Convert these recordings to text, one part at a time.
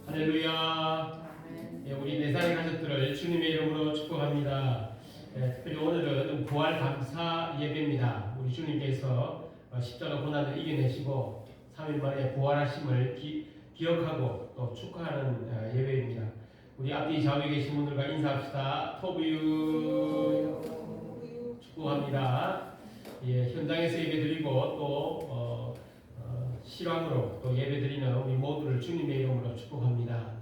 할렐루야. 우리 내산의 가족들을 주님의 이름으로 축복합니다. 특별히 오늘은 부활 감사 예배입니다. 우리 주님께서 십자가 고난을 이겨내시고 3일 만에 부활하심을 기억하고 또 축하하는 예배입니다. 우리 앞뒤 좌우에 계신 분들과 인사합시다. 토부유 축복합니다. 현장에서 예배드리고 또 실황으로 또 예배드리는 우리 모두를 주님의 이름으로 축복합니다.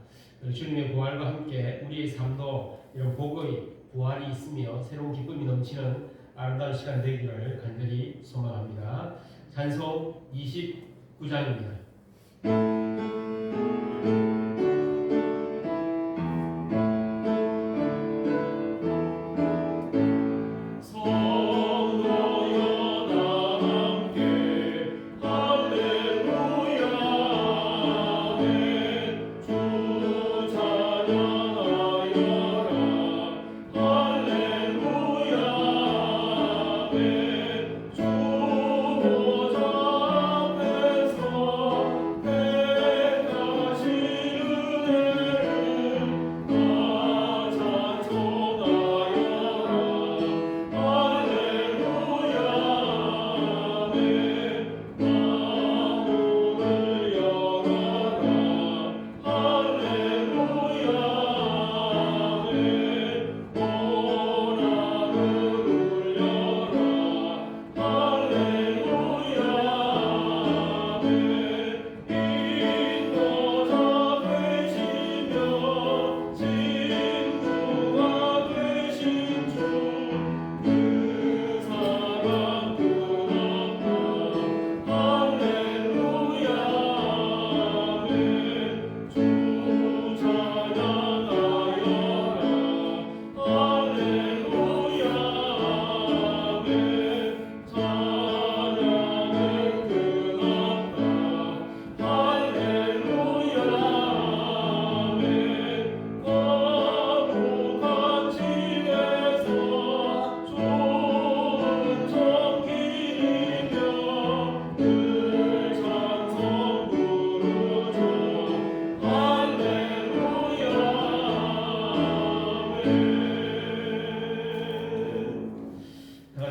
주님의 부활과 함께 우리의 삶도 이런 복의 부활이 있으며 새로운 기쁨이 넘치는 아름다운 시간 되기를 간절히 소망합니다. 찬송 29장입니다.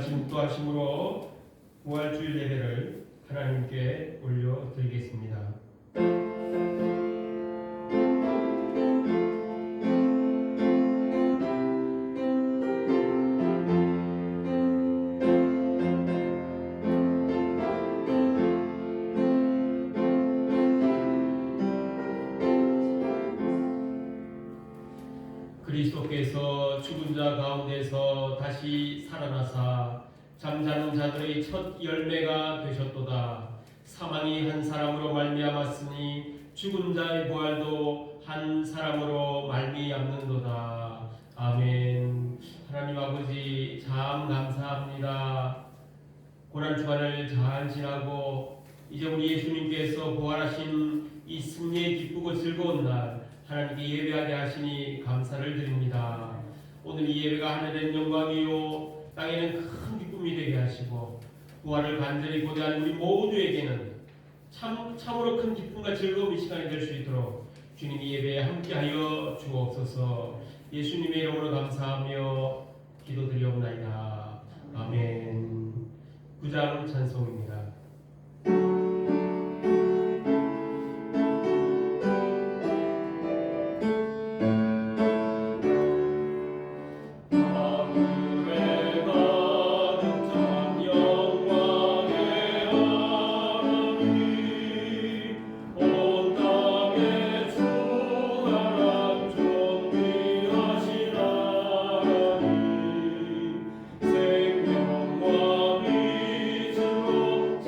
묵도하심으로 부활주일 예배를 하나님께 올려드리겠습니다. 그리스도께서 죽은 자 가운데서 다시 살아나사 잠자는 자들의 첫 열매가 되셨도다. 사망이 한 사람으로 말미암았으니 죽은 자의 부활도 한 사람으로 말미암는도다. 아멘. 하나님 아버지 참 감사합니다. 고난 주간을 잘 지나고 이제 우리 예수님께서 부활하신 이 승리의 기쁘고 즐거운 날 하나님께 예배하게 하시니 감사를 드립니다. 오늘 이 예배가 하늘엔 영광이요 땅에는 큰 기쁨이 되게 하시고 부활을 간절히 고대하는 우리 모두에게는 참으로 큰 기쁨과 즐거움의 시간이 될 수 있도록 주님이 예배에 함께하여 주옵소서. 예수님의 이름으로 감사하며 기도드리옵나이다. 아멘. 9장 찬송입니다. 생명과 빛으로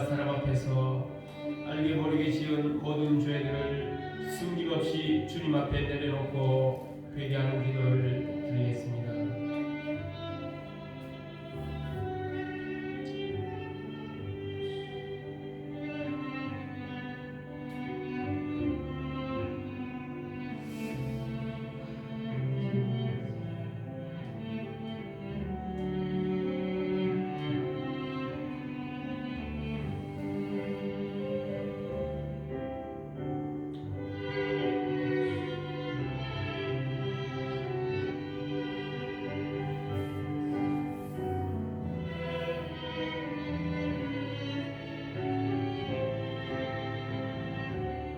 사람 앞에서 알게 모르게 지은 모든 죄들을 숨김없이 주님 앞에 내려놓고 회개하는 기도를 드리겠습니다.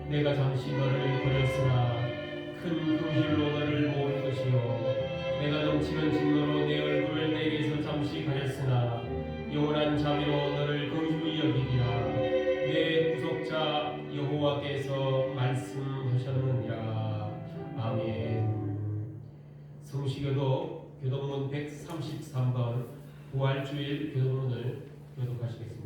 내가 잠시 너를 버렸으나 큰 긍휼로 너를 모을 것이요 내가 넘치는 진노로 내 얼굴을 내게서 잠시 가렸으나 영원한 자비로 너를 긍휼히 여기리라. 내 구속자 여호와께서 말씀하셨느니라. 아멘. 성시교도 교독문 133번 부활주일 교독문을 교독하시겠습니다.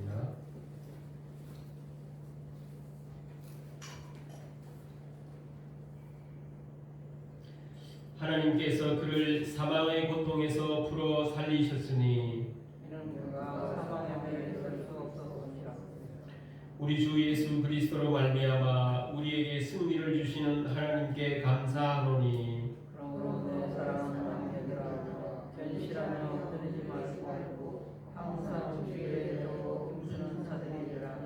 하나님께서 그를 사망의 고통에서 풀어 살리셨으니 이는 그가 사망에 매여 있을 수 없었느니라. 우리 주 예수 그리스도로 말미암아 우리에게 승리를 주시는 하나님께 감사하노니 그러므로 내 사랑하는 형제들아 견실하며 끊이지 말고 항상 주의 이름으로 힘쓰는 자들이라.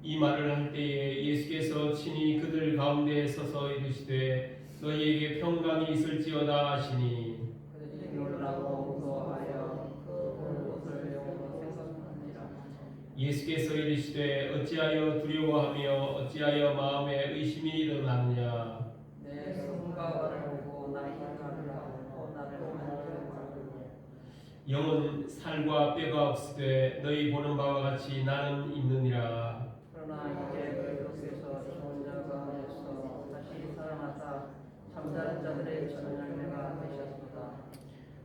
이 말을 할 때에 예수께서 친히 그들 가운데 서서 이르시되 너희에게 평강이 있을지어다 하시니 그들이 놀라고 무서워하여 그 옷을 배우고 생각하니라. 예수께서 이르시되 어찌하여 두려워하며 어찌하여 마음에 의심이 일어나느냐. 내 성과를 보고 나의 인간을 하고 나를 만져보라. 영은 살과 뼈가 없으되 너희 보는 바와 같이 나는 있느니라. 그러나 이제 그리스도께서 죽은 자 가운데서 다시 살아나사 잠자는 자들의 첫 열매가 되셨도다.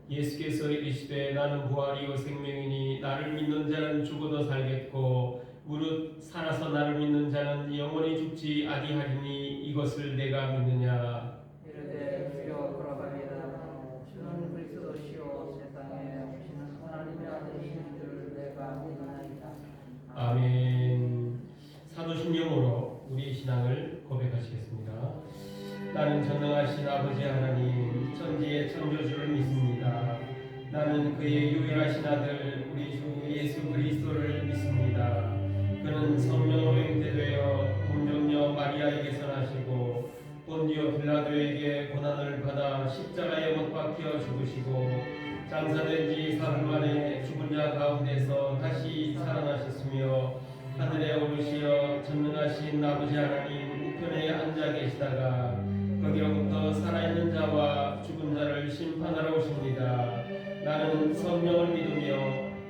예수께서 이르시되 나는 부활이요 생명이니 나를 믿는 자는 죽어도 살겠고 무릇 살아서 나를 믿는 자는 영원히 죽지 아니하리니 이것을 내가 믿느냐. 이르되 주여 그러하리이다. 주는 그리스도시요 세상에 오시는 하나님의 아들이신 줄 내가 믿나이다. 아멘. 사도신령으로 우리의 신앙을 고백하시겠습니다. 나는 전능하신 아버지 하나님 천지의 창조주를 믿습니다. 나는 그의 유일하신 아들 우리 주 예수 그리스도를 믿습니다. 그는 성령으로 잉태되어 동정녀 마리아에게서 나시고 본디오 빌라도에게 고난을 받아 십자가에 못 박혀 죽으시고 장사된 지 사흘 만에 죽은 자 가운데서 다시 살아나셨으며 하늘에 오르시어 전능하신 아버지 하나님 우편에 앉아 계시다가 거기로부터 살아있는 자와 죽은 자를 심판하러 오십니다. 나는 성령을 믿으며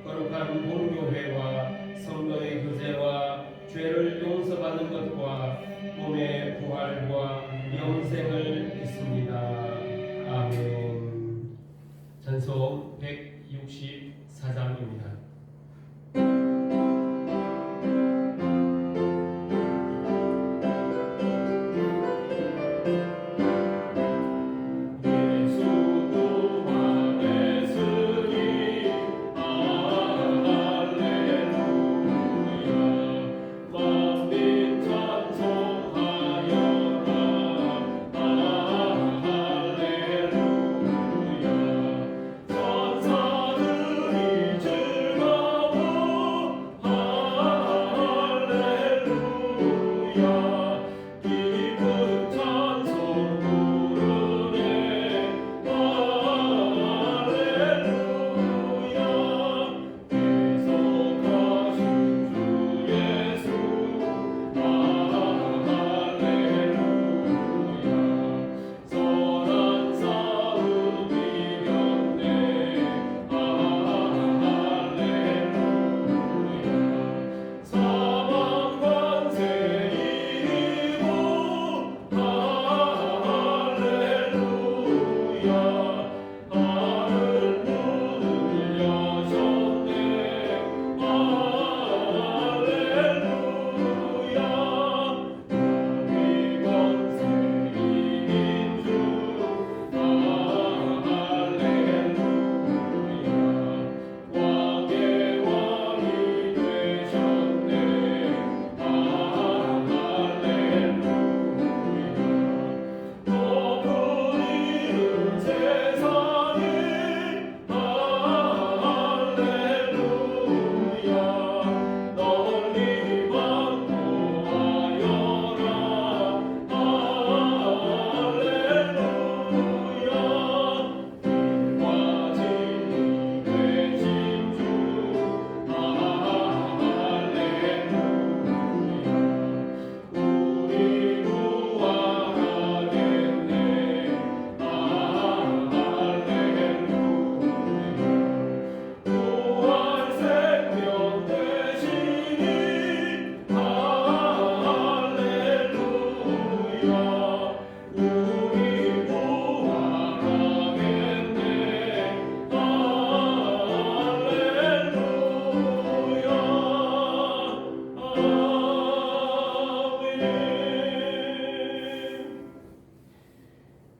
거룩한 본교회와 성도의 교제와 죄를 용서받는 것과 몸의 부활과 영생을 믿습니다. 아멘. 찬송 164장입니다.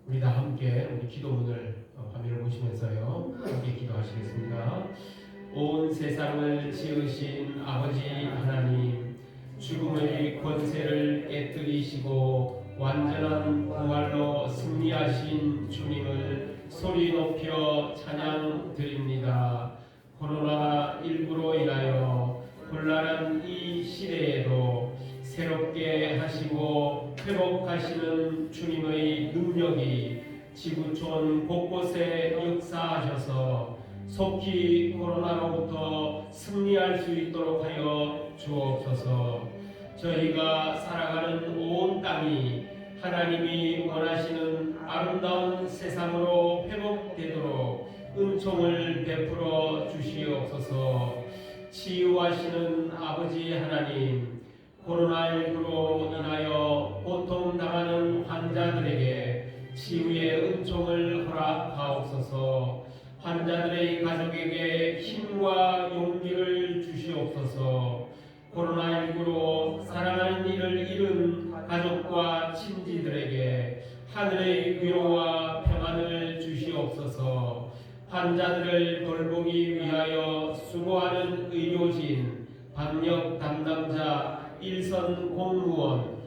우리 다 함께 우리 기도문을 화면을 보시면서요 함께 기도하시겠습니다. 온 세상을 지으신 아버지 하나님, 죽음의 권세를 깨뜨리시고 완전한 부활로 승리하신 주님을 소리 높여 찬양 드립니다. 코로나19로 인하여 곤란한 이 시대에도 새롭게 하시고 회복하시는 주님의 능력이 지구촌 곳곳에 역사하셔서 속히 코로나로부터 승리할 수 있도록 하여 주옵소서. 저희가 살아가는 온 땅이 하나님이 원하시는 아름다운 세상으로 회복되도록 은총을 베풀어 주시옵소서. 치유하시는 아버지 하나님, 코로나19로 인하여 고통당하는 환자들에게 치유의 은총을 허락하옵소서. 환자들의 가족에게 힘과 용기를 주시옵소서. 코로나19로 사랑하는 이를 잃은 가족과 친지들에게 하늘의 위로와 평안을 주시옵소서. 환자들을 돌보기 위하여 수고하는 의료진, 방역 담당자, 일선 공무원,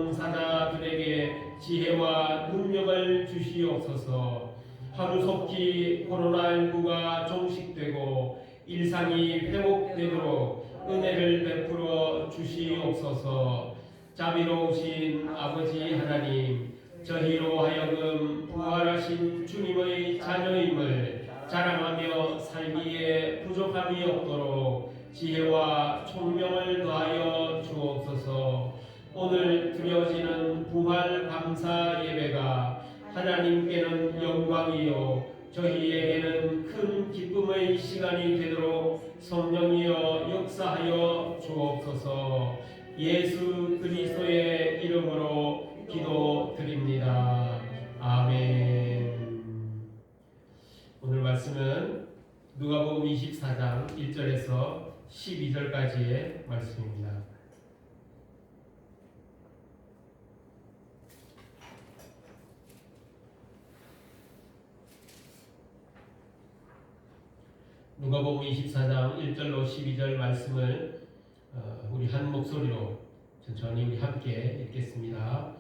자원봉사자들에게 지혜와 능력을 주시옵소서. 하루속히 코로나19가 종식되고 일상이 회복되도록 은혜를 베풀어 주시옵소서. 자비로우신 아버지 하나님, 저희로 하여금 부활하신 주님의 자녀임을 자랑하며 살기에 부족함이 없도록 지혜와 총명을 더하여 주옵소서. 오늘 드려지는 부활 감사 예배가 하나님께는 영광이요 저희에게는 큰 기쁨의 시간이 되도록 성령이여 역사하여 주옵소서. 예수 그리스도의 이름으로 기도드립니다. 아멘. 오늘 말씀은 누가복음 24장 1절에서 12절까지의 말씀입니다. 누가복음 24장 1절로 12절 말씀을 우리 한 목소리로 천천히 우리 함께 읽겠습니다.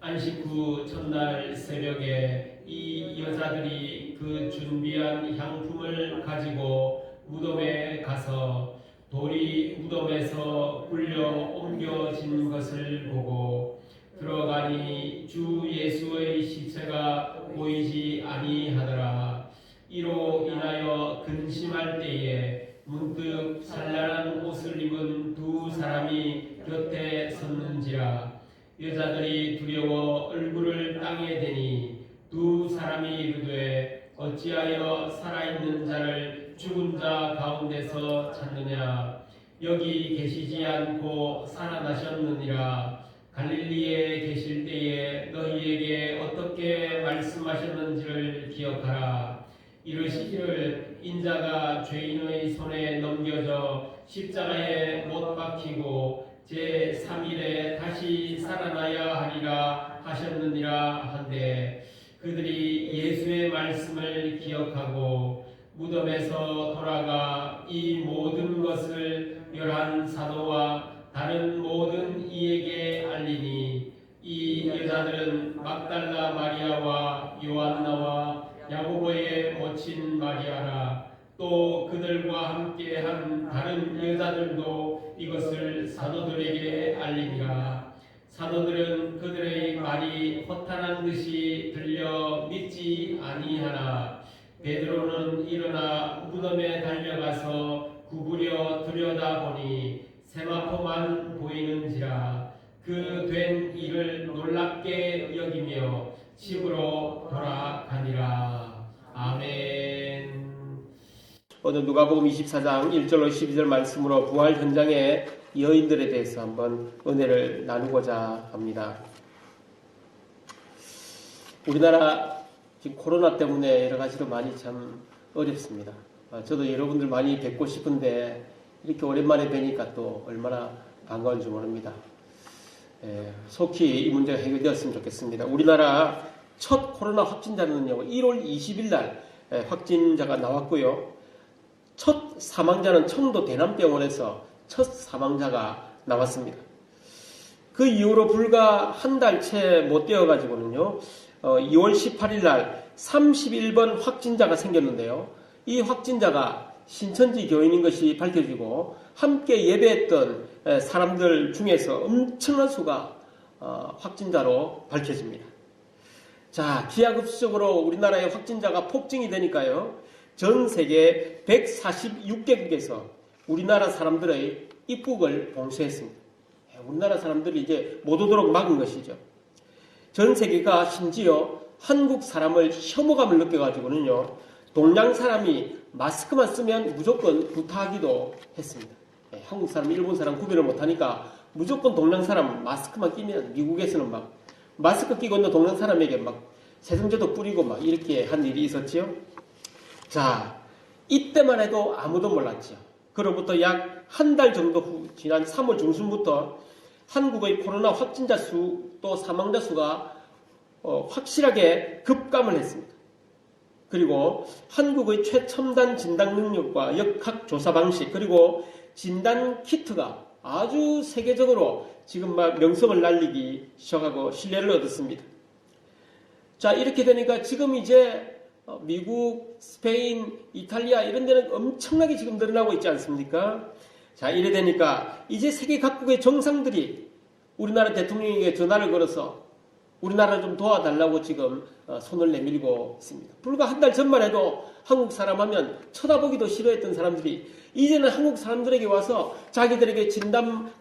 안식 후 첫날 새벽에 이 여자들이 그 준비한 향품을 가지고 무덤에 가서 돌이 무덤에서 굴려 옮겨진 것을 보고 들어가니 주 예수의 시체가 보이지 아니하더라. 이로 인하여 근심할 때에 문득 찬란한 옷을 입은 두 사람이 곁에 섰는지라. 여자들이 두려워 얼굴을 땅에 대니 두 사람이 이르되 어찌하여 살아있는 자를 죽은 자 가운데서 찾느냐. 여기 계시지 않고 살아나셨느니라. 갈릴리에 계실 때에 너희에게 어떻게 말씀하셨는지를 기억하라. 이르시기를 인자가 죄인의 손에 넘겨져 십자가에 못 박히고 제3일에 다시 살아나야 하리라 하셨느니라 한데 그들이 예수의 말씀을 기억하고 무덤에서 돌아가 이 모든 것을 11 사도와 다른 모든 이에게 알리니 이 여자들은 막달라 마리아와 요한나와 야고보의 모친 마리아라. 또 그들과 함께한 다른 여자들도 이것을 사도들에게 알리니라. 사도들은 그들의 말이 허탄한 듯이 들려 믿지 아니하나 베드로는 일어나 무덤에 달려가서 구부려 들여다보니 세마포만 보이는지라. 그 된 일을 놀랍게 여기며 집으로 돌아가니라. 아멘. 오늘 누가복음 24장 1절로 12절 말씀으로 부활 현장의 여인들에 대해서 한번 은혜를 나누고자 합니다. 우리나라 지금 코로나 때문에 여러 가지로 많이 참 어렵습니다. 저도 여러분들 많이 뵙고 싶은데 이렇게 오랜만에 뵈니까 또 얼마나 반가운지 모릅니다. 속히 이 문제가 해결되었으면 좋겠습니다. 우리나라 첫 코로나 확진자는요, 1월 20일 날 확진자가 나왔고요. 첫 사망자는 청도 대남병원에서 첫 사망자가 나왔습니다. 그 이후로 불과 한 달 채 못 되어가지고는요, 2월 18일 날 31번 확진자가 생겼는데요. 이 확진자가 신천지 교인인 것이 밝혀지고 함께 예배했던 사람들 중에서 엄청난 수가 확진자로 밝혀집니다. 자, 기하급수적으로 우리나라의 확진자가 폭증이 되니까요. 전 세계 146개국에서 우리나라 사람들의 입국을 봉쇄했습니다. 우리나라 사람들이 이제 못 오도록 막은 것이죠. 전 세계가 심지어 한국 사람을 혐오감을 느껴가지고는요, 동양 사람이 마스크만 쓰면 무조건 구타하기도 했습니다. 한국 사람, 일본 사람 구별을 못하니까 무조건 동양 사람 마스크만 끼면 미국에서는 막 마스크 끼고 있는 동양 사람에게 막 세정제도 뿌리고 막 이렇게 한 일이 있었지요. 자, 이때만 해도 아무도 몰랐죠. 그로부터 약 한 달 정도 후 지난 3월 중순부터 한국의 코로나 확진자 수 또 사망자 수가 확실하게 급감을 했습니다. 그리고 한국의 최첨단 진단 능력과 역학조사 방식 그리고 진단 키트가 아주 세계적으로 지금 막 명성을 날리기 시작하고 신뢰를 얻었습니다. 자, 이렇게 되니까 지금 이제 미국, 스페인, 이탈리아 이런 데는 엄청나게 지금 늘어나고 있지 않습니까? 자, 이래 되니까 이제 세계 각국의 정상들이 우리나라 대통령에게 전화를 걸어서 우리나라 좀 도와달라고 지금 손을 내밀고 있습니다. 불과 한 달 전만 해도 한국 사람 하면 쳐다보기도 싫어했던 사람들이 이제는 한국 사람들에게 와서 자기들에게 진단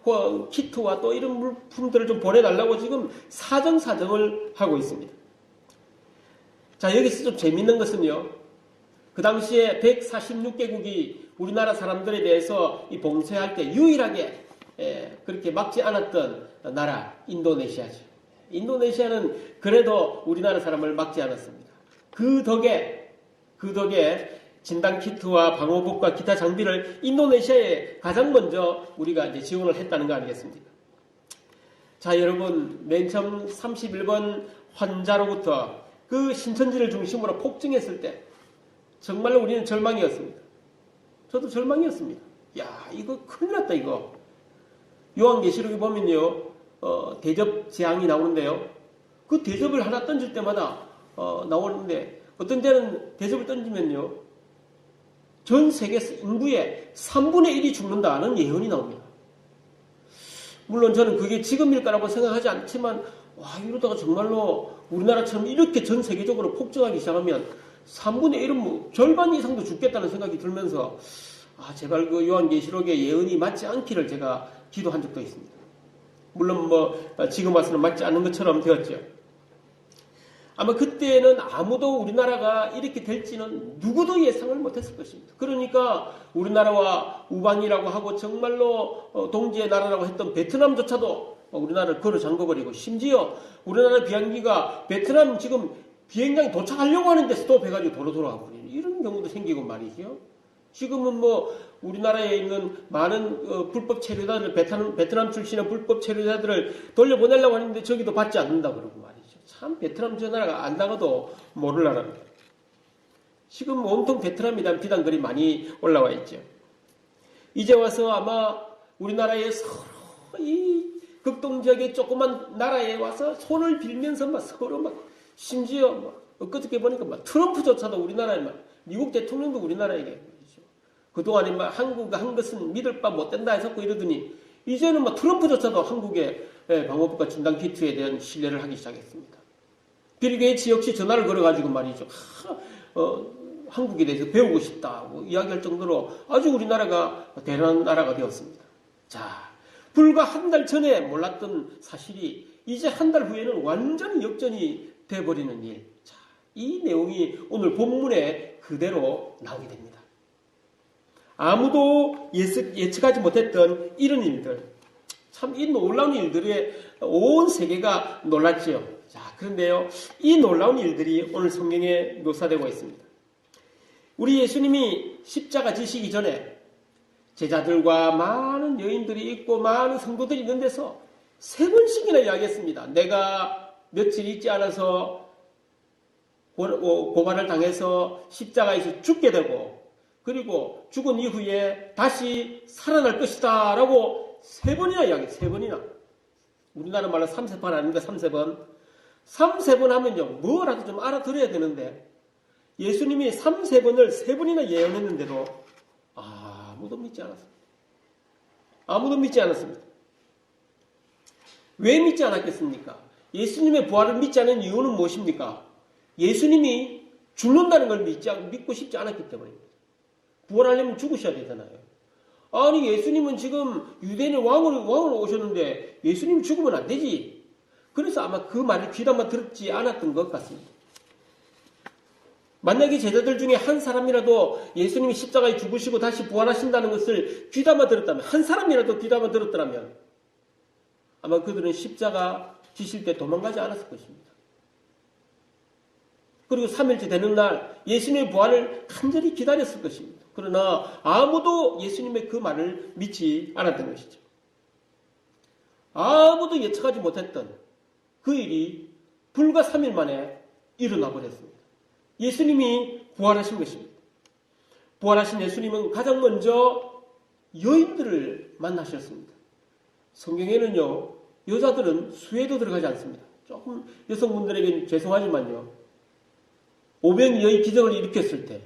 키트와 또 이런 물품들을 좀 보내달라고 지금 사정사정을 하고 있습니다. 자, 여기서 좀 재밌는 것은요, 그 당시에 146개국이 우리나라 사람들에 대해서 이 봉쇄할 때 유일하게 그렇게 막지 않았던 나라 인도네시아죠. 인도네시아는 그래도 우리나라 사람을 막지 않았습니다. 그 덕에 진단키트와 방호복과 기타 장비를 인도네시아에 가장 먼저 우리가 이제 지원을 했다는 거 아니겠습니까? 자, 여러분, 맨 처음 31번 환자로부터 그 신천지를 중심으로 폭증했을 때 정말로 우리는 절망이었습니다. 저도 절망이었습니다. 야, 이거 큰일 났다, 이거. 요한계시록에 보면요, 대접 재앙이 나오는데요. 그 대접을 하나 던질 때마다 나오는데 어떤 때는 대접을 던지면요, 전 세계 인구의 3분의 1이 죽는다는 예언이 나옵니다. 물론 저는 그게 지금일 거라고 생각하지 않지만 와, 이러다가 정말로 우리나라처럼 이렇게 전 세계적으로 폭증하기 시작하면 3분의 1은 뭐 절반 이상도 죽겠다는 생각이 들면서 제발 그 요한계시록의 예언이 맞지 않기를 제가 기도한 적도 있습니다. 물론 지금 와서는 맞지 않는 것처럼 되었죠. 아마 그때는 아무도 우리나라가 이렇게 될지는 누구도 예상을 못했을 것입니다. 그러니까 우리나라와 우방이라고 하고 정말로 동지의 나라라고 했던 베트남조차도 우리나라를 걸어 잠궈버리고 심지어 우리나라 비행기가 베트남 지금 비행장에 도착하려고 하는 데 스톱해가지고 도로 돌아가고 이런 경우도 생기고 말이죠. 지금은 우리나라에 있는 많은 불법 체류자들, 베트남 출신의 불법 체류자들을 돌려보내려고 하는데 저기도 받지 않는다 그러고 말이죠. 참 베트남 저 나라가 안 나가도 모를 나라입니다. 지금 온통 베트남에 대한 비난글이 많이 올라와 있죠. 이제 와서 아마 우리나라의 서로 이 극동지역의 조그만 나라에 와서 손을 빌면서 서로 심지어 엊그저께 보니까 트럼프조차도 우리나라에 미국 대통령도 우리나라에게 그동안에 한국가 한 것은 믿을 바 못 된다 해서 이러더니 이제는 트럼프조차도 한국의 방호복과 진단키트에 대한 신뢰를 하기 시작했습니다. 빌 게이츠 역시 전화를 걸어가지고 말이죠. 한국에 대해서 배우고 싶다고 이야기할 정도로 아주 우리나라가 대단한 나라가 되었습니다. 자, 불과 한 달 전에 몰랐던 사실이 이제 한 달 후에는 완전히 역전이 돼버리는 일. 자, 이 내용이 오늘 본문에 그대로 나오게 됩니다. 아무도 예측하지 못했던 이런 일들, 참 이 놀라운 일들에 온 세계가 놀랐지요. 자, 그런데요, 이 놀라운 일들이 오늘 성경에 묘사되고 있습니다. 우리 예수님이 십자가 지시기 전에 제자들과 많은 여인들이 있고 많은 성도들이 있는 데서 3번씩이나 이야기했습니다. 내가 며칠 있지 않아서 고발을 당해서 십자가에서 죽게 되고 그리고 죽은 이후에 다시 살아날 것이다 라고 3번이나 이야기해요. 3번이나. 우리나라 말로 3세번 아닙니까? 3세번. 3세번 하면요. 뭐라도 좀 알아들어야 되는데 예수님이 3세번을 3번이나 예언했는데도 아무도 믿지 않았습니다. 아무도 믿지 않았습니다. 왜 믿지 않았겠습니까? 예수님의 부활을 믿지 않은 이유는 무엇입니까? 예수님이 죽는다는 걸 믿고 싶지 않았기 때문입니다. 부활하려면 죽으셔야 되잖아요. 아니 예수님은 지금 유대인의 왕으로 오셨는데 예수님이 죽으면 안 되지. 그래서 아마 그 말을 귀담아 들었지 않았던 것 같습니다. 만약에 제자들 중에 한 사람이라도 예수님이 십자가에 죽으시고 다시 부활하신다는 것을 귀담아 들었다면, 한 사람이라도 귀담아 들었더라면 아마 그들은 십자가 지실 때 도망가지 않았을 것입니다. 그리고 3일째 되는 날 예수님의 부활을 간절히 기다렸을 것입니다. 그러나 아무도 예수님의 그 말을 믿지 않았던 것이죠. 아무도 예측하지 못했던 그 일이 불과 3일 만에 일어나 버렸습니다. 예수님이 부활하신 것입니다. 부활하신 예수님은 가장 먼저 여인들을 만나셨습니다. 성경에는요, 여자들은 수에도 들어가지 않습니다. 조금 여성분들에게는 죄송하지만요, 오병이어의 기적을 일으켰을 때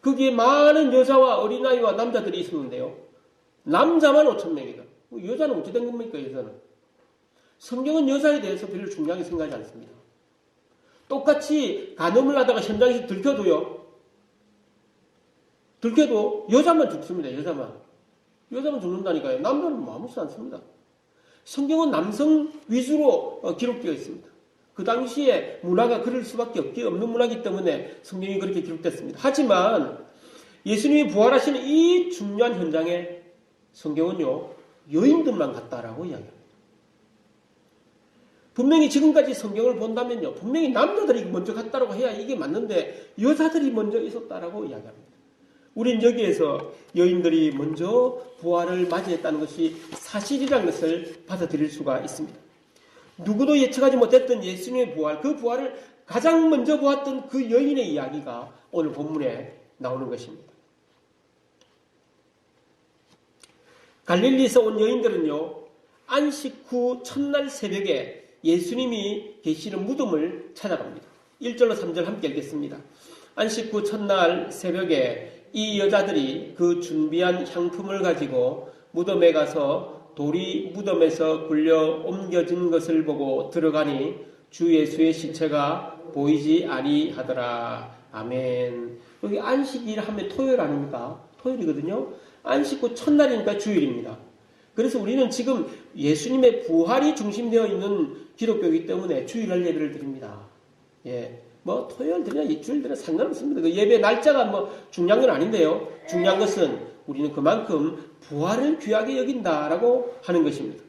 거기에 많은 여자와 어린아이와 남자들이 있었는데요. 남자만 5,000명이다. 여자는 어찌 된 겁니까? 여자는. 성경은 여자에 대해서 별로 중요하게 생각하지 않습니다. 똑같이 간음을 하다가 현장에서 들켜도 여자만 죽습니다. 여자만 죽는다니까요. 남자는 아무렇지 않습니다. 성경은 남성 위주로 기록되어 있습니다. 그 당시에 문화가 그럴 수밖에 없는 문화이기 때문에 성경이 그렇게 기록됐습니다. 하지만 예수님이 부활하시는 이 중요한 현장에 성경은요, 여인들만 갔다라고 이야기합니다. 분명히 지금까지 성경을 본다면요, 분명히 남자들이 먼저 갔다라고 해야 이게 맞는데 여자들이 먼저 있었다라고 이야기합니다. 우린 여기에서 여인들이 먼저 부활을 맞이했다는 것이 사실이라는 것을 받아들일 수가 있습니다. 누구도 예측하지 못했던 예수님의 부활, 그 부활을 가장 먼저 보았던 그 여인의 이야기가 오늘 본문에 나오는 것입니다. 갈릴리에서 온 여인들은요, 안식 후 첫날 새벽에 예수님이 계시는 무덤을 찾아갑니다. 1절로 3절 함께 읽겠습니다. 안식 후 첫날 새벽에 이 여자들이 그 준비한 향품을 가지고 무덤에 가서 돌이 무덤에서 굴려 옮겨진 것을 보고 들어가니 주 예수의 시체가 보이지 아니하더라. 아멘. 여기 안식일 하면 토요일 아닙니까? 토요일이거든요. 안식 후 첫날이니까 주일입니다. 그래서 우리는 지금 예수님의 부활이 중심되어 있는 기독교이기 때문에 주일날 예배를 드립니다. 예. 토요일 드리나 일주일 드리나 상관없습니다. 그 예배 날짜가 중요한 건 아닌데요. 중요한 것은 우리는 그만큼 부활을 귀하게 여긴다라고 하는 것입니다.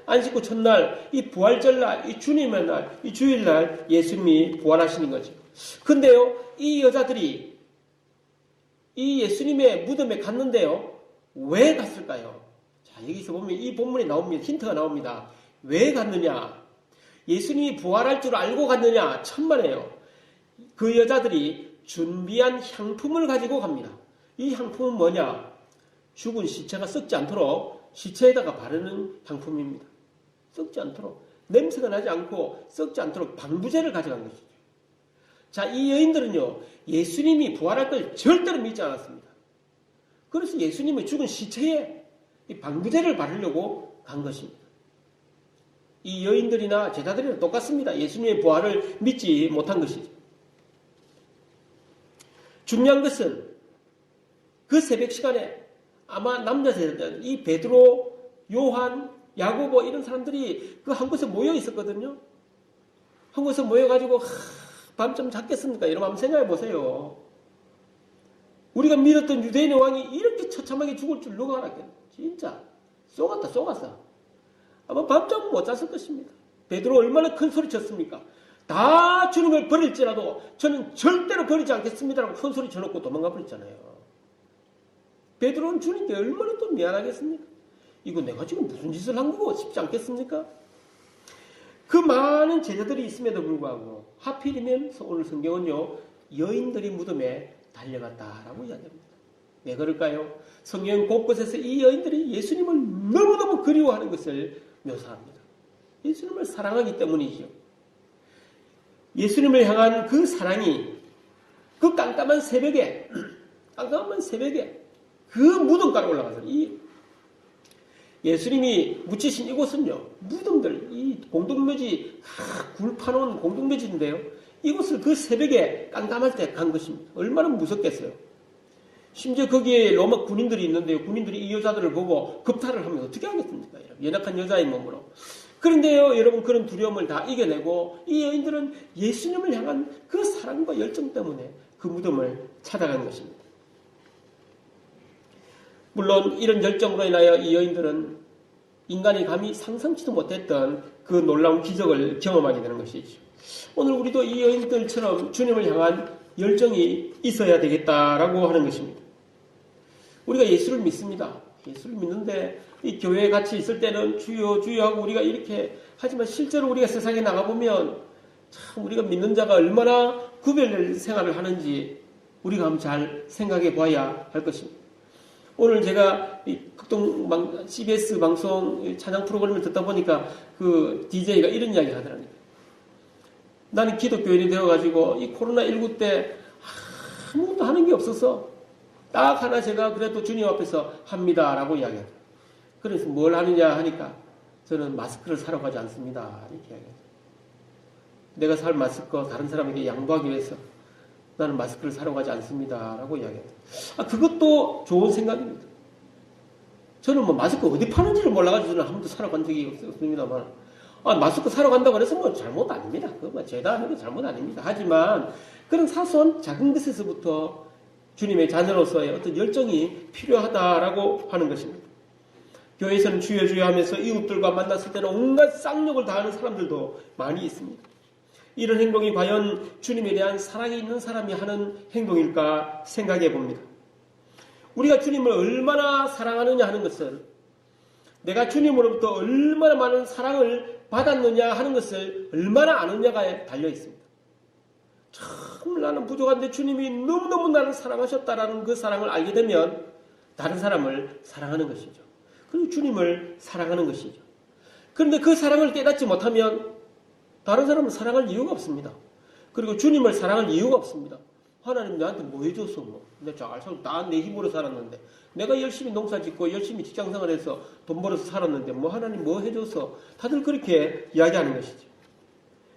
안식 후 첫날, 이 부활절날, 이 주님의 날, 이 주일날 예수님이 부활하시는 거죠. 근데요, 이 여자들이 이 예수님의 무덤에 갔는데요, 왜 갔을까요? 자, 여기서 보면 이 본문에 나옵니다. 힌트가 나옵니다. 왜 갔느냐? 예수님이 부활할 줄 알고 갔느냐? 천만에요. 그 여자들이 준비한 향품을 가지고 갑니다. 이 향품은 뭐냐? 죽은 시체가 썩지 않도록 시체에다가 바르는 향품입니다. 썩지 않도록, 냄새가 나지 않고 썩지 않도록 방부제를 가져간 것이죠. 자, 이 여인들은요, 예수님이 부활할 걸 절대로 믿지 않았습니다. 그래서 예수님의 죽은 시체에 이 방부제를 바르려고 간 것입니다. 이 여인들이나 제자들이나 똑같습니다. 예수님의 부활을 믿지 못한 것이죠. 중요한 것은 그 새벽 시간에 아마 남자 제자들, 이 베드로, 요한, 야고보 이런 사람들이 그 한 곳에 모여 있었거든요. 한 곳에 모여가지고 밤좀 잤겠습니까? 이러면 한번 생각해 보세요. 우리가 믿었던 유대인의 왕이 이렇게 처참하게 죽을 줄 누가 알았겠냐. 진짜 쏘갔어. 아마 밤잠 못 잤을 것입니다. 베드로 얼마나 큰 소리 쳤습니까? 다 주는 걸 버릴지라도 저는 절대로 버리지 않겠습니다라고 큰 소리 쳐놓고 도망가 버렸잖아요. 베드로는 주님께 얼마나 또 미안하겠습니까? 이거 내가 지금 무슨 짓을 한 거고 싶지 않겠습니까? 그 많은 제자들이 있음에도 불구하고 하필이면 오늘 성경은요, 여인들이 무덤에 달려갔다라고 이야기합니다. 왜 그럴까요? 성경 곳곳에서 이 여인들이 예수님을 너무너무 그리워하는 것을 묘사합니다. 예수님을 사랑하기 때문이죠. 예수님을 향한 그 사랑이 그 깜깜한 새벽에 그 무덤가로 올라가서 이 예수님이 묻히신 이곳은요, 무덤들, 이 공동묘지, 굴파놓은 공동묘지인데요, 이곳을 그 새벽에 깜깜할 때 간 것입니다. 얼마나 무섭겠어요. 심지어 거기에 로마 군인들이 있는데요, 군인들이 이 여자들을 보고 급탈을 하면 어떻게 하겠습니까? 연약한 여자의 몸으로. 그런데요, 여러분, 그런 두려움을 다 이겨내고 이 여인들은 예수님을 향한 그 사랑과 열정 때문에 그 무덤을 찾아간 것입니다. 물론 이런 열정으로 인하여 이 여인들은 인간이 감히 상상치도 못했던 그 놀라운 기적을 경험하게 되는 것이죠. 오늘 우리도 이 여인들처럼 주님을 향한 열정이 있어야 되겠다라고 하는 것입니다. 우리가 예수를 믿습니다. 예수를 믿는데 이 교회에 같이 있을 때는 주여 주여 하고 우리가 이렇게 하지만 실제로 우리가 세상에 나가보면 참 우리가 믿는 자가 얼마나 구별될 생활을 하는지 우리가 한번 잘 생각해 봐야 할 것입니다. 오늘 제가 CBS 방송 찬양 프로그램을 듣다 보니까 그 DJ가 이런 이야기 하더라고요. 나는 기독교인이 되어가지고 이 코로나19 때 아무것도 하는 게 없어서 딱 하나 제가 그래도 주님 앞에서 합니다라고 이야기하더라고요. 그래서 뭘 하느냐 하니까 저는 마스크를 사러 가지 않습니다. 이렇게 이야기하더라고요. 내가 살 마스크 다른 사람에게 양보하기 위해서 나는 마스크를 사러 가지 않습니다라고 이야기합니다. 그것도 좋은 생각입니다. 저는 뭐 마스크 어디 파는지를 몰라가지고 저는 한 번도 사러 간 적이 없습니다만, 마스크 사러 간다고 해서 뭐 잘못 아닙니다. 그거 죄다 하는 게 잘못 아닙니다. 하지만 그런 사소한 작은 것에서부터 주님의 자녀로서의 어떤 열정이 필요하다라고 하는 것입니다. 교회에서는 주여 주여 하면서 이웃들과 만났을 때는 온갖 쌍욕을 다하는 사람들도 많이 있습니다. 이런 행동이 과연 주님에 대한 사랑이 있는 사람이 하는 행동일까 생각해 봅니다. 우리가 주님을 얼마나 사랑하느냐 하는 것은 내가 주님으로부터 얼마나 많은 사랑을 받았느냐 하는 것을 얼마나 아느냐가 달려 있습니다. 참 나는 부족한데 주님이 너무너무 나를 사랑하셨다라는 그 사랑을 알게 되면 다른 사람을 사랑하는 것이죠. 그리고 주님을 사랑하는 것이죠. 그런데 그 사랑을 깨닫지 못하면 다른 사람을 사랑할 이유가 없습니다. 그리고 주님을 사랑할 이유가 없습니다. 하나님 나한테 뭐 해줬어? 다 내 힘으로 살았는데 내가 열심히 농사 짓고 열심히 직장생활해서 돈 벌어서 살았는데 뭐 하나님 뭐 해줘서 다들 그렇게 이야기하는 것이죠.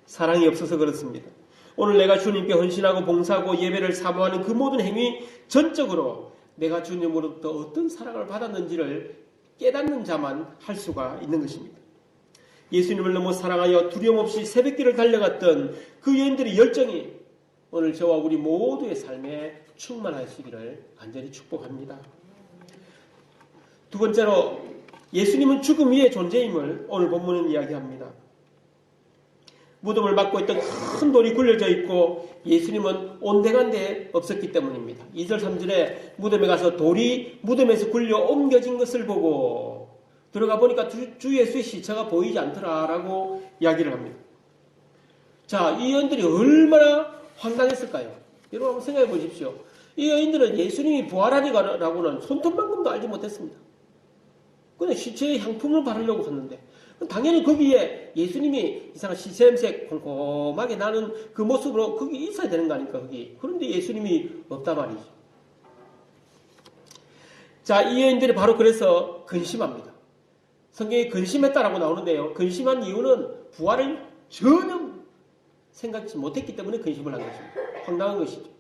사랑이 없어서 그렇습니다. 오늘 내가 주님께 헌신하고 봉사하고 예배를 사모하는 그 모든 행위 전적으로 내가 주님으로부터 어떤 사랑을 받았는지를 깨닫는 자만 할 수가 있는 것입니다. 예수님을 너무 사랑하여 두려움 없이 새벽길을 달려갔던 그 여인들의 열정이 오늘 저와 우리 모두의 삶에 충만하시기를 간절히 축복합니다. 두 번째로 예수님은 죽음 위의 존재임을 오늘 본문은 이야기합니다. 무덤을 막고 있던 큰 돌이 굴려져 있고 예수님은 온데간데 없었기 때문입니다. 2절 3절에 무덤에 가서 돌이 무덤에서 굴려 옮겨진 것을 보고 들어가 보니까 주 예수의 시체가 보이지 않더라라고 이야기를 합니다. 자, 이 여인들이 얼마나 황당했을까요? 여러분 한번 생각해 보십시오. 이 여인들은 예수님이 부활하리라고는 손톱만큼도 알지 못했습니다. 그냥 시체에 향품을 바르려고 했는데 당연히 거기에 예수님이 이상한 시체 냄새 콩콩하게 나는 그 모습으로 거기 있어야 되는 거 아닙니까? 거기. 그런데 예수님이 없단 말이죠. 자, 이 여인들이 바로 그래서 근심합니다. 성경에 근심했다라고 나오는데요. 근심한 이유는 부활을 전혀 생각지 못했기 때문에 근심을 한 것입니다. 황당한 것이죠.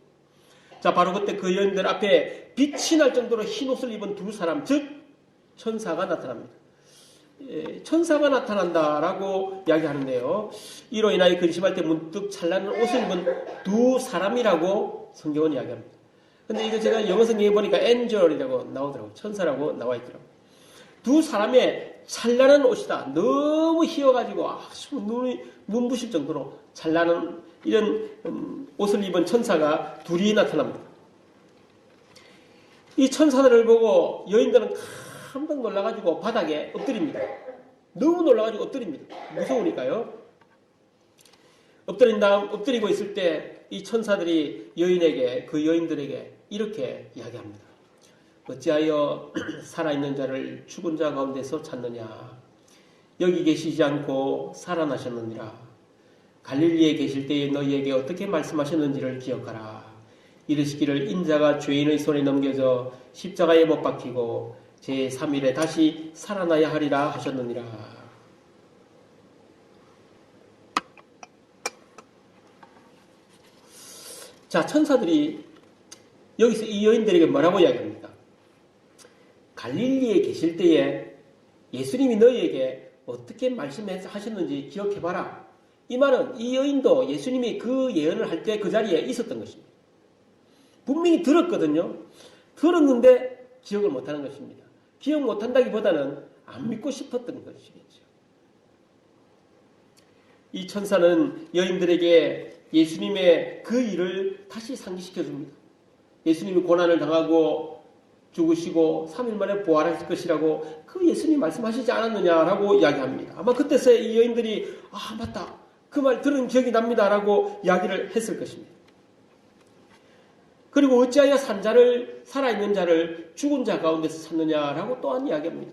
자, 바로 그때 그 여인들 앞에 빛이 날 정도로 흰 옷을 입은 두 사람, 즉 천사가 나타납니다. 천사가 나타난다라고 이야기하는데요. 이로 인하여 근심할 때 문득 찬란한 옷을 입은 두 사람이라고 성경은 이야기합니다. 근데 이거 제가 영어 성경에 보니까 엔젤이라고 나오더라고요. 천사라고 나와 있더라고요. 두 사람의 찬란한 옷이다. 너무 희어가지고 눈이 눈부실 정도로 찬란한 이런 옷을 입은 천사가 둘이 나타납니다. 이 천사들을 보고 여인들은 깜짝 놀라가지고 바닥에 엎드립니다. 너무 놀라가지고 엎드립니다. 무서우니까요. 엎드리고 있을 때 이 천사들이 그 여인들에게 이렇게 이야기합니다. 어찌하여 살아있는 자를 죽은 자 가운데서 찾느냐? 여기 계시지 않고 살아나셨느니라. 갈릴리에 계실 때에 너희에게 어떻게 말씀하셨는지를 기억하라. 이르시기를 인자가 죄인의 손에 넘겨져 십자가에 못 박히고 제3일에 다시 살아나야 하리라 하셨느니라. 자, 천사들이 여기서 이 여인들에게 뭐라고 이야기합니까? 갈릴리에 계실 때에 예수님이 너희에게 어떻게 말씀하셨는지 기억해봐라. 이 말은 이 여인도 예수님이 그 예언을 할 때 그 자리에 있었던 것입니다. 분명히 들었거든요. 들었는데 기억을 못하는 것입니다. 기억 못한다기보다는 안 믿고 싶었던 것이겠죠. 이 천사는 여인들에게 예수님의 그 일을 다시 상기시켜 줍니다. 예수님이 고난을 당하고 죽으시고 3일 만에 부활하실 것이라고 그 예수님 말씀하시지 않았느냐라고 이야기합니다. 아마 그때서야 이 여인들이 맞다. 그 말 들은 기억이 납니다라고 이야기를 했을 것입니다. 그리고 어찌하여 살아있는 자를 죽은 자 가운데서 찾느냐라고 또한 이야기합니다.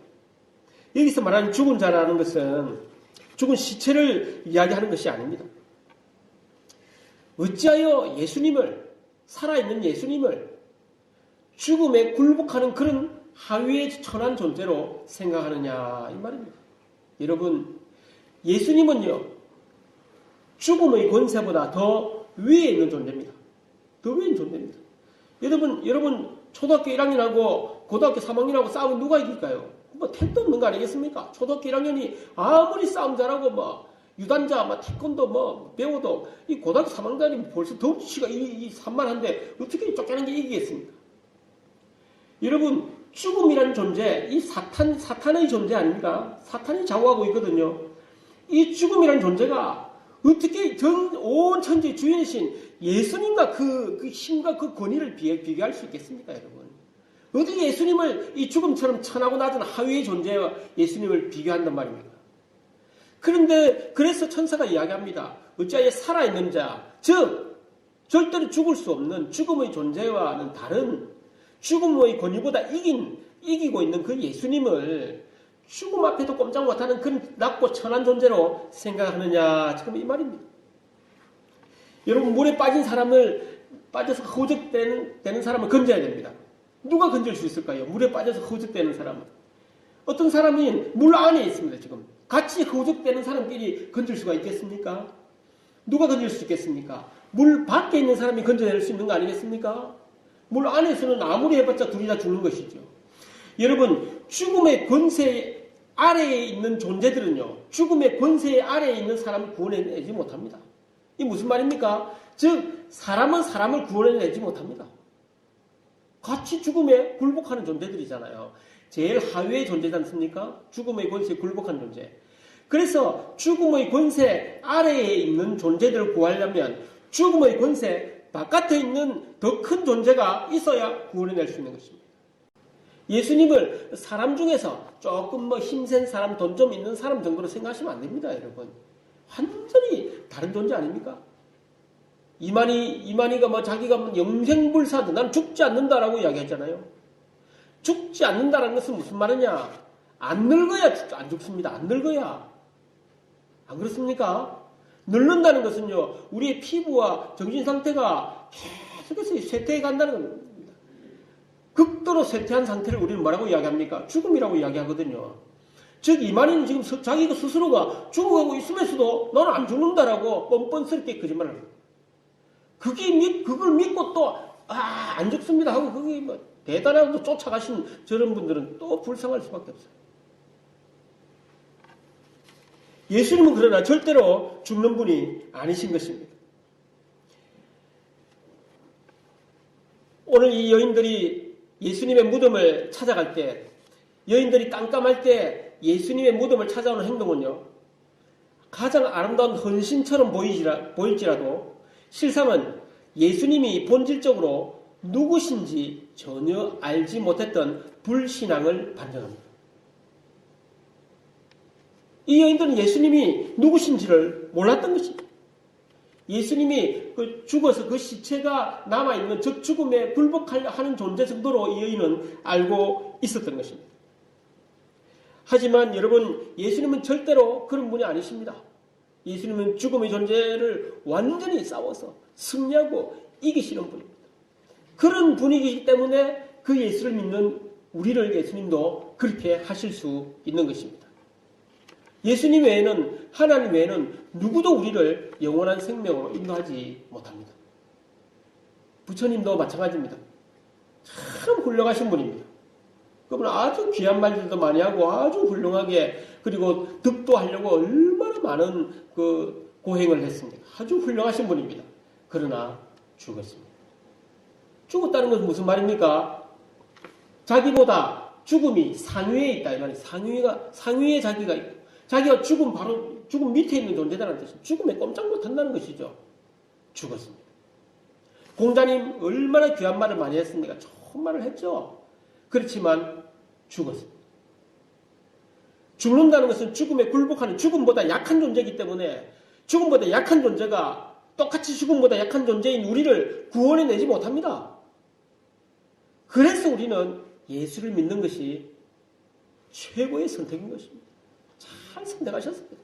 여기서 말하는 죽은 자라는 것은 죽은 시체를 이야기하는 것이 아닙니다. 어찌하여 살아있는 예수님을 죽음에 굴복하는 그런 하위에 천한 존재로 생각하느냐 이 말입니다. 여러분, 예수님은요 죽음의 권세보다 더 위에 있는 존재입니다. 더 위에 있는 존재입니다. 여러분 초등학교 1학년하고 고등학교 3학년하고 싸우면 누가 이길까요? 택도 없는 거 아니겠습니까? 초등학교 1학년이 아무리 싸움 잘하고 유단자 태권도 배워도 이 고등학교 3학년이 벌써 덩치가 이 산만한데 어떻게 쫓겨난 게 이기겠습니까? 여러분, 죽음이라는 존재, 이 사탄의 존재 아닙니까? 사탄이 좌우하고 있거든요. 이 죽음이라는 존재가 어떻게 온 천지의 주인이신 예수님과 그 힘과 그 권위를 비교할 수 있겠습니까, 여러분? 어떻게 예수님을 이 죽음처럼 천하고 낮은 하위의 존재와 예수님을 비교한단 말입니까? 그래서 천사가 이야기합니다. 어찌하여 살아있는 자, 즉 절대로 죽을 수 없는 죽음의 존재와는 다른 죽음의 권위보다 이기고 있는 그 예수님을 죽음 앞에도 꼼짝 못하는 그 낮고 천한 존재로 생각하느냐, 지금 이 말입니다. 여러분, 물에 빠져서 허우적대는 사람을 건져야 됩니다. 누가 건질 수 있을까요? 물에 빠져서 허우적대는 사람은. 어떤 사람이 물 안에 있습니다, 지금. 같이 허우적대는 사람끼리 건질 수가 있겠습니까? 누가 건질 수 있겠습니까? 물 밖에 있는 사람이 건져낼 수 있는 거 아니겠습니까? 물 안에서는 아무리 해봤자 둘이 다 죽는 것이죠. 여러분, 죽음의 권세 아래에 있는 존재들은요, 죽음의 권세 아래에 있는 사람을 구원해내지 못합니다. 이게 무슨 말입니까? 즉, 사람은 사람을 구원해내지 못합니다. 같이 죽음에 굴복하는 존재들이잖아요. 제일 하위의 존재지 않습니까? 죽음의 권세에 굴복한 존재. 그래서 죽음의 권세 아래에 있는 존재들을 구하려면 죽음의 권세 바깥에 있는 더 큰 존재가 있어야 구원해낼 수 있는 것입니다. 예수님을 사람 중에서 조금 힘센 사람, 돈 좀 있는 사람 정도로 생각하시면 안 됩니다, 여러분. 완전히 다른 존재 아닙니까? 이만희가 자기가 영생불사도 난 죽지 않는다라고 이야기했잖아요. 죽지 않는다라는 것은 무슨 말이냐? 안 늙어야 안 죽습니다. 안 늙어야. 안 그렇습니까? 늙는다는 것은요, 우리의 피부와 정신 상태가 계속해서 쇠퇴해 간다는 겁니다. 극도로 쇠퇴한 상태를 우리는 뭐라고 이야기합니까? 죽음이라고 이야기하거든요. 즉, 이만희는 지금 자기가 스스로가 죽어가고 있으면서도 너는 안 죽는다라고 뻔뻔스럽게 거짓말을 합니다. 그걸 믿고 또, 안 죽습니다 하고 그게 대단하고 쫓아가신 저런 분들은 또 불쌍할 수밖에 없어요. 예수님은 그러나 절대로 죽는 분이 아니신 것입니다. 오늘 이 여인들이 예수님의 무덤을 찾아갈 때, 여인들이 깜깜할 때 예수님의 무덤을 찾아오는 행동은요, 가장 아름다운 헌신처럼 보일지라도 실상은 예수님이 본질적으로 누구신지 전혀 알지 못했던 불신앙을 반증합니다. 이 여인들은 예수님이 누구신지를 몰랐던 것입니다. 예수님이 죽어서 그 시체가 남아있는 즉 죽음에 굴복하는 존재 정도로 이 여인은 알고 있었던 것입니다. 하지만 여러분, 예수님은 절대로 그런 분이 아니십니다. 예수님은 죽음의 존재를 완전히 싸워서 승리하고 이기시는 분입니다. 그런 분이기 때문에 그 예수를 믿는 우리를 예수님도 그렇게 하실 수 있는 것입니다. 예수님 외에는, 하나님 외에는 누구도 우리를 영원한 생명으로 인도하지 못합니다. 부처님도 마찬가지입니다. 참 훌륭하신 분입니다. 그분은 아주 귀한 말들도 많이 하고 아주 훌륭하게, 그리고 득도 하려고 얼마나 많은 고행을 했습니까? 아주 훌륭하신 분입니다. 그러나 죽었습니다. 죽었다는 것은 무슨 말입니까? 자기보다 죽음이 상위에 있다. 이 말이에요. 상위에 자기가 있다. 자기가 죽음 밑에 있는 존재다라는 뜻이죠. 죽음에 꼼짝 못한다는 것이죠. 죽었습니다. 공자님 얼마나 귀한 말을 많이 했습니까? 좋은 말을 했죠. 그렇지만 죽었습니다. 죽는다는 것은 죽음에 굴복하는, 죽음보다 약한 존재이기 때문에 죽음보다 약한 존재가 똑같이 죽음보다 약한 존재인 우리를 구원해내지 못합니다. 그래서 우리는 예수를 믿는 것이 최고의 선택인 것입니다. 잘 선택하셨습니다.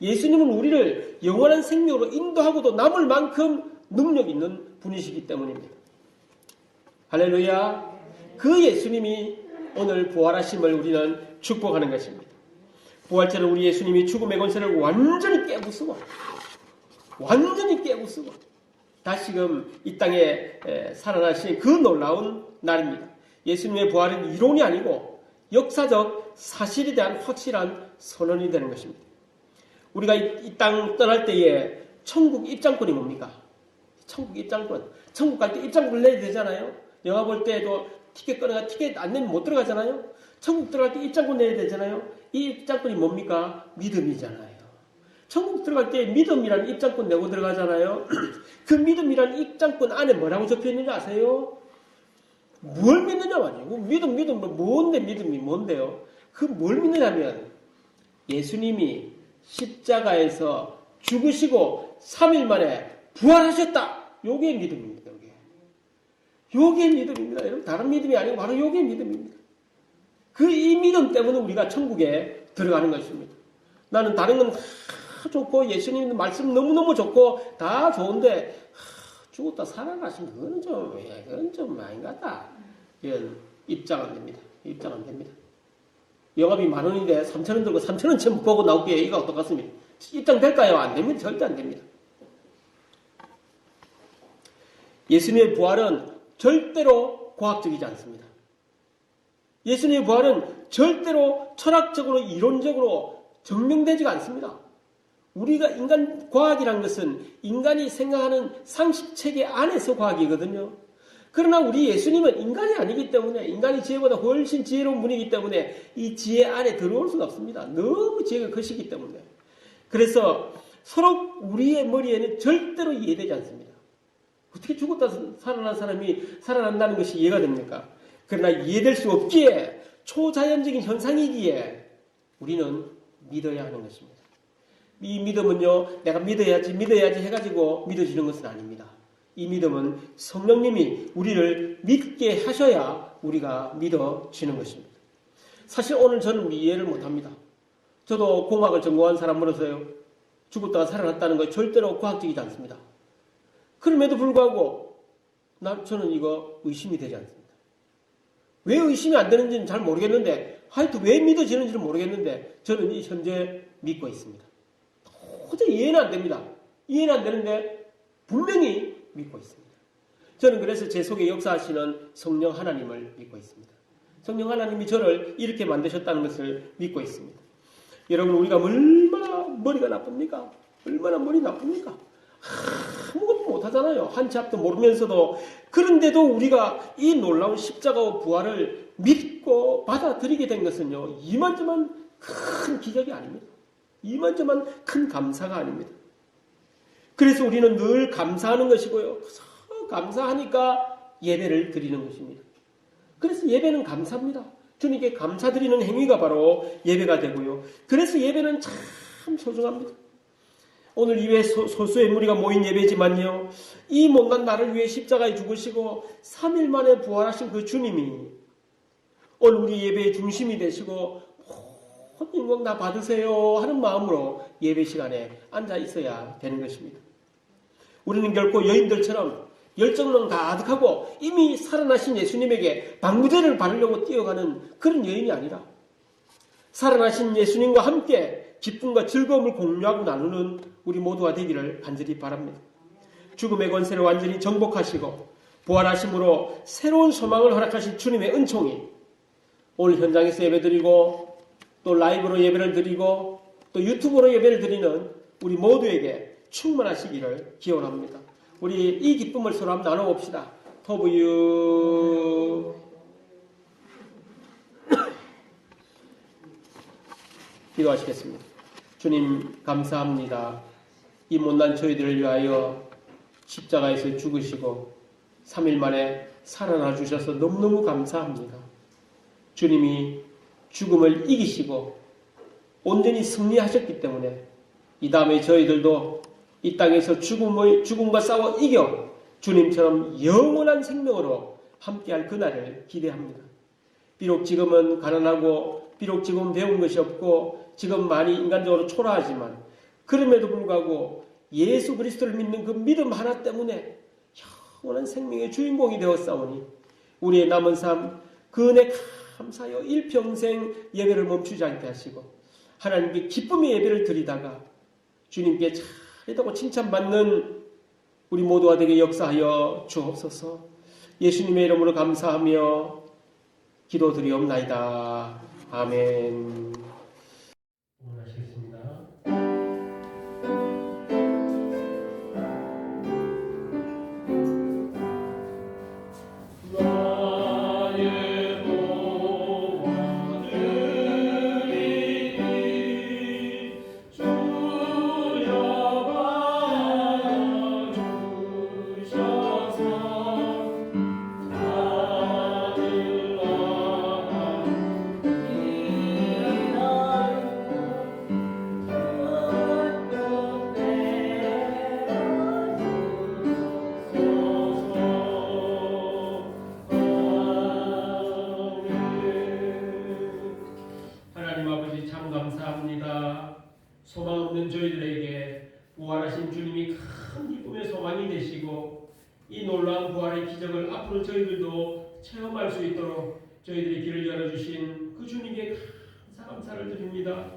예수님은 우리를 영원한 생명으로 인도하고도 남을 만큼 능력 있는 분이시기 때문입니다. 할렐루야. 그 예수님이 오늘 부활하심을 우리는 축복하는 것입니다. 부활절은 우리 예수님이 죽음의 권세를 완전히 깨부수고 다시금 이 땅에 살아나신 그 놀라운 날입니다. 예수님의 부활은 이론이 아니고 역사적 사실에 대한 확실한 선언이 되는 것입니다. 우리가 이 땅 떠날 때에 천국 입장권이 뭡니까? 천국 입장권. 천국 갈 때 입장권을 내야 되잖아요. 영화 볼 때도 티켓 끊어가 티켓 안 내면 못 들어가잖아요. 천국 들어갈 때 입장권 내야 되잖아요. 이 입장권이 뭡니까? 믿음이잖아요. 천국 들어갈 때 믿음이라는 입장권 내고 들어가잖아요. 그 믿음이라는 입장권 안에 뭐라고 적혀있는지 아세요? 뭘 믿느냐 말이에요. 믿음 뭔데 믿음이 뭔데요? 그 뭘 믿느냐면 예수님이 십자가에서 죽으시고 3일 만에 부활하셨다. 요게 믿음입니다. 요게 믿음입니다. 여러분 다른 믿음이 아니고 바로 요게 믿음입니다. 이 믿음 때문에 우리가 천국에 들어가는 것입니다. 나는 다른 건 다 좋고 예수님 말씀 너무너무 좋고 다 좋은데 죽었다 살아나신 그건 좀 아닌 것 같다. 이건 입장 안 됩니다. 입장 안 됩니다. 영업이 10,000원인데 3,000원 들고 3,000원 채 보고 나오기에 이거 똑같습니다. 입장 될까요? 안 됩니다. 절대 안 됩니다. 예수님의 부활은 절대로 과학적이지 않습니다. 예수님의 부활은 절대로 철학적으로 이론적으로 증명되지가 않습니다. 우리가 인간 과학이란 것은 인간이 생각하는 상식체계 안에서 과학이거든요. 그러나 우리 예수님은 인간이 아니기 때문에 인간이 지혜보다 훨씬 지혜로운 분이기 때문에 이 지혜 안에 들어올 수가 없습니다. 너무 지혜가 크시기 때문에. 그래서 서로 우리의 머리에는 절대로 이해되지 않습니다. 어떻게 죽었다 살아난 사람이 살아난다는 것이 이해가 됩니까? 그러나 이해될 수 없기에 초자연적인 현상이기에 우리는 믿어야 하는 것입니다. 이 믿음은요, 내가 믿어야지 해가지고 믿어지는 것은 아닙니다. 이 믿음은 성령님이 우리를 믿게 하셔야 우리가 믿어지는 것입니다. 사실 오늘 저는 이해를 못합니다. 저도 공학을 전공한 사람으로서요, 죽었다가 살아났다는 거 절대로 과학적이지 않습니다. 그럼에도 불구하고 저는 이거 의심이 되지 않습니다. 왜 의심이 안 되는지는 잘 모르겠는데 하여튼 왜 믿어지는지는 모르겠는데 저는 이 현재 믿고 있습니다. 도저히 이해는 안 됩니다. 이해는 안 되는데 분명히 믿고 있습니다. 저는 그래서 제 속에 역사하시는 성령 하나님을 믿고 있습니다. 성령 하나님이 저를 이렇게 만드셨다는 것을 믿고 있습니다. 여러분 우리가 얼마나 머리가 나쁩니까? 얼마나 머리 나쁩니까? 아무것도 못하잖아요. 한 치 앞도 모르면서도. 그런데도 우리가 이 놀라운 십자가와 부활을 믿고 받아들이게 된 것은요, 이만저만 큰 기적이 아닙니다. 이만저만 큰 감사가 아닙니다. 그래서 우리는 늘 감사하는 것이고요. 감사하니까 예배를 드리는 것입니다. 그래서 예배는 감사합니다. 주님께 감사드리는 행위가 바로 예배가 되고요. 그래서 예배는 참 소중합니다. 오늘 이외 소수의 무리가 모인 예배지만요. 이 못난 나를 위해 십자가에 죽으시고 3일 만에 부활하신 그 주님이 오늘 우리 예배의 중심이 되시고 모든 영광 다 받으세요 하는 마음으로 예배 시간에 앉아 있어야 되는 것입니다. 우리는 결코 여인들처럼 열정은 가득하고 이미 살아나신 예수님에게 방부제를 바르려고 뛰어가는 그런 여인이 아니라 살아나신 예수님과 함께 기쁨과 즐거움을 공유하고 나누는 우리 모두가 되기를 간절히 바랍니다. 죽음의 권세를 완전히 정복하시고 부활하심으로 새로운 소망을 허락하신 주님의 은총이 오늘 현장에서 예배드리고 또 라이브로 예배를 드리고 또 유튜브로 예배를 드리는 우리 모두에게 충만하시기를 기원합니다. 우리 이 기쁨을 서로 한번 나눠봅시다. 터브유 기도하시겠습니다. 주님 감사합니다. 이 못난 저희들을 위하여 십자가에서 죽으시고 3일 만에 살아나 주셔서 너무너무 감사합니다. 주님이 죽음을 이기시고 온전히 승리하셨기 때문에 이 다음에 저희들도 이 땅에서 죽음과 싸워 이겨 주님처럼 영원한 생명으로 함께할 그날을 기대합니다. 비록 지금은 가난하고 비록 지금 배운 것이 없고 지금 많이 인간적으로 초라하지만 그럼에도 불구하고 예수 그리스도를 믿는 그 믿음 하나 때문에 영원한 생명의 주인공이 되었사오니 우리의 남은 삶 그 은혜 감사하여 일평생 예배를 멈추지 않게 하시고 하나님께 기쁨의 예배를 드리다가 주님께 잘했다고 칭찬받는 우리 모두가 되게 역사하여 주옵소서. 예수님의 이름으로 감사하며 기도드리옵나이다. 아멘. 원하시겠습니다. 소망 없는 저희들에게 부활하신 주님이 큰 기쁨의 소망이 되시고 이 놀라운 부활의 기적을 앞으로 저희들도 체험할 수 있도록 저희들의 길을 열어주신 그 주님께 감사를 드립니다.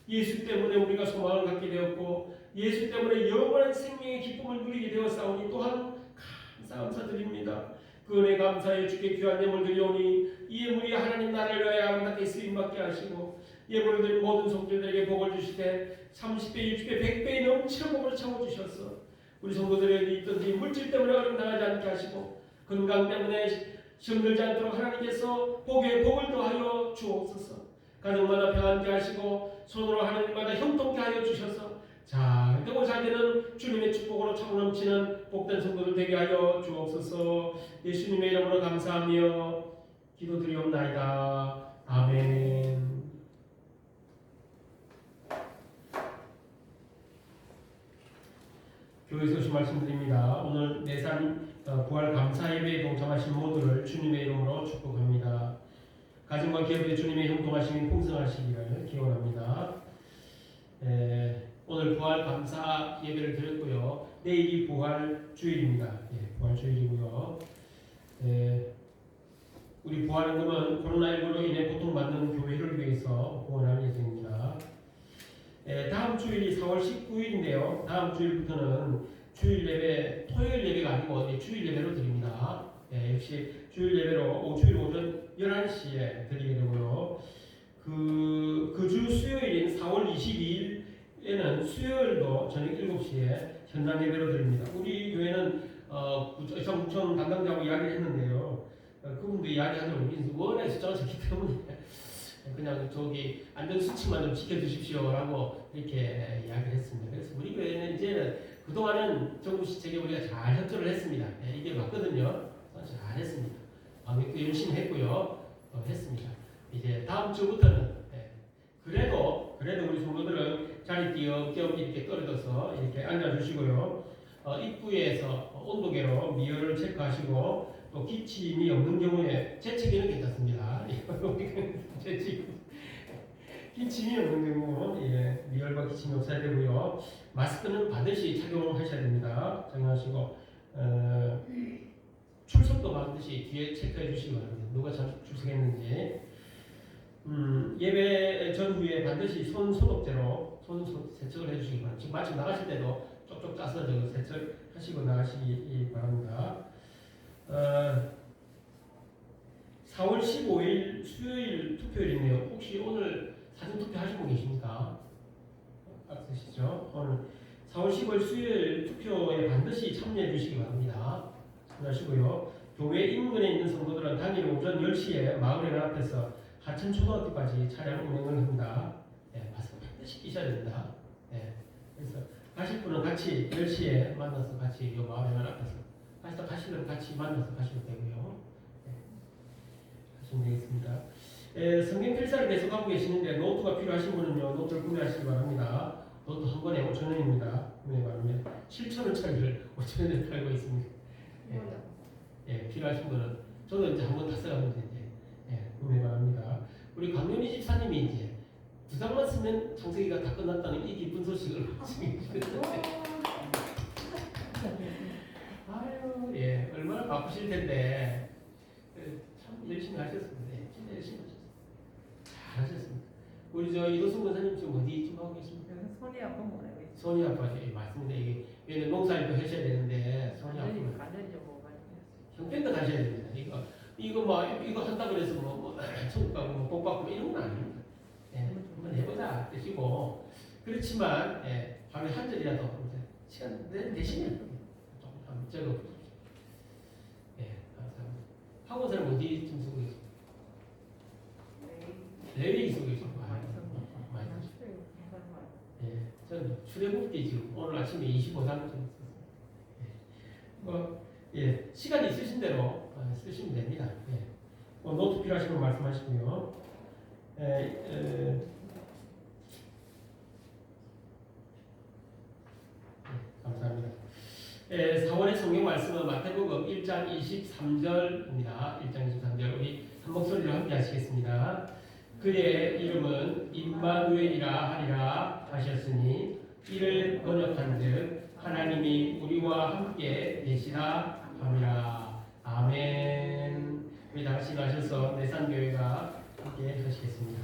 예수 때문에 우리가 소망을 갖게 되었고 예수 때문에 영원한 생명의 기쁨을 누리게 되었사오니 또한 감사드립니다. 그 은혜 감사해 주께 귀한 예물 드리오니 이 예물이 하나님 나라를 위하여 아름답게 쓰임받게 하시고 예물을 드린 모든 성도들에게 복을 주시되 30배, 60배, 100배의 넘치는 복을 채워주셔서 우리 성도들에게 있든지 물질 때문에 어려움당하지 않게 하시고 건강 때문에 시험 들지 않도록 하나님께서 복에 복을 더하여 주옵소서. 가정마다 평안케 하시고 손으로 하나님마다 형통케 하여 주셔서 잘 되고 잘 되는 주님의 축복으로 차고 넘치는 복된 성도들 되게 하여 주옵소서. 예수님의 이름으로 감사하며 기도드리옵나이다. 아멘. 교회 소식 말씀드립니다. 오늘 내산 부활 감사 예배에 동참하신 모두를 주님의 이름으로 축복합니다. 가정과 기업의 주님의 형통하심이 풍성하시기를 기원합니다. 오늘 부활 감사 예배를 드렸고요. 내일이 부활 주일입니다. 부활 주일이고요. 우리 부활은금은 코로나19로 인해 고통받는 교회를 위해서 후원할 예정입니다. 다음 주일이 4월 19일인데요. 다음 주일부터는 주일 예배, 토요일 예배가 아니고 주일 예배로 드립니다. 역시 주일 예배로 주일 오전 11시에 드리게 되고요. 그 주 수요일인 4월 22일에는 수요일도 저녁 7시에 현장 예배로 드립니다. 우리 교회는 구청 담당자하고 이야기를 했는데요. 그분도 이야기하더라고요. 우리 워낙 숫자가 적기 때문에 그냥 저기 안전수칙만 좀 지켜주십시오라고 이렇게 이야기를 했습니다. 그래서 우리 교회는 이제는 그동안은 정부 시책에 우리가 잘 협조를 했습니다. 이게 맞거든요. 잘 했습니다. 방역도 열심히 했고요. 했습니다. 이제 다음 주부터는 그래도 우리 성도들은 자리 띄엄띄엄 이렇게 떨어져서 이렇게 앉아주시고요. 입구에서 온도계로 미열을 체크하시고 또 기침이 없는 경우에 재채기는 괜찮습니다. 기침이 없는 경우 미열과 기침이 없어야 되고요. 마스크는 반드시 착용하셔야 됩니다. 착용하시고 출석도 반드시 뒤에 체크해 주시기 바랍니다. 누가 출석했는지. 예배 전후에 반드시 손 소독제로 손 세척을 해주시기 바랍니다. 지금 마침 나가실 때도 쪽쪽 짜서 세척하시고 나가시기 바랍니다. 4월 15일 수요일 투표일이네요. 혹시 오늘 사전 투표하신 분 계십니까? 쓰시죠? 오늘 4월 15일 수요일 투표에 반드시 참여해 주시기 바랍니다. 참여하시고요. 교회 인근에 있는 성도들은 당일 오전 10시에 마을회관 앞에서 하천 초등학교까지 차량 운행을 합니다. 마스크 반드시 끼셔야 됩니다. 그래서 가실 분은 같이 10시에 만나서 같이 요 마을회관 앞에서 가시면 같이 만나서 가시면 되고요. 하시면 되겠습니다. 성경 필사를 계속하고 계시는데 노트가 필요하신 분은요, 노트를 구매하시기 바랍니다. 노트 한 권에 5,000원입니다. 구매 바랍니다. 7,000원짜리를 5,000원에 팔고 있습니다. 필요하신 분은 저도 이제 한 번 다 써가면서 이제 구매 바랍니다. 우리 강윤희 집사님이 이제 두 장만 쓰면 창세기가 다 끝났다는 이 기쁜 소식을 아유, 얼마나 바쁘실 텐데 참 열심히 하셨습니다. 진짜 열심히 하셨습니다. 잘 하셨습니다. 우리 이도승 권사님 지금 어디쯤 하고 계십니까? 손이 아픈 거네요. 손이 아파서 맞습니다. 이게 농사일도 하셔야 되는데 손이 아프면 형편도 가셔야 됩니다. 이거 한다고 해서 천국 가고 복 받고 이런 건 아닙니다. 한번 해보자 뜻이고 그렇지만 하루에 한 절이라도 시간 되시면 조금 한번 적어보십시오. 감사합니다. 학원사는 어디쯤 쓰고 계십니까? 레위 쓰고 계십니까? 많이 쓰시죠. 저는 출애굽기 지금 오늘 아침에 25장 좀 썼어요. 시간이 있으신 대로 쓰시면 됩니다. 노트 필요하시면 말씀하시고요. 감사합니다. 4월의 성경 말씀은 마태복음 1장 23절입니다. 1장 23절 우리 한 목소리로 함께 하시겠습니다. 그의 이름은 임마누엘이라 하리라 하셨으니 이를 번역한즉 하나님이 우리와 함께 계시라 함이라. 아멘. 우리 다 같이 나셔서 내산교회가 함께 하시겠습니다.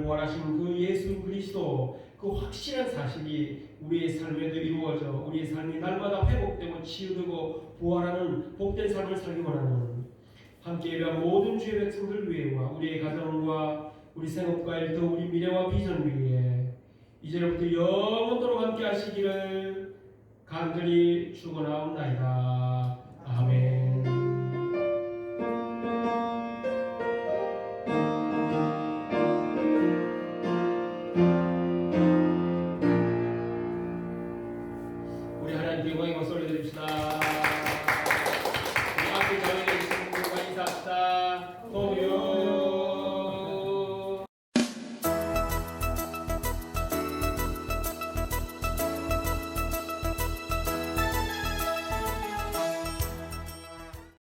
부활하신 그 예수 그리스도 그 확실한 사실이 우리의 삶에도 이루어져 우리의 삶이 날마다 회복되고 치유되고 부활하는 복된 삶을 살기 원하는 함께 예배한 모든 주의 백성들 위에와 우리의 가정과 우리 생업과 일터 우리 미래와 비전 위에 이제로부터 영원토록 함께 하시기를 간절히 축원하옵나이다.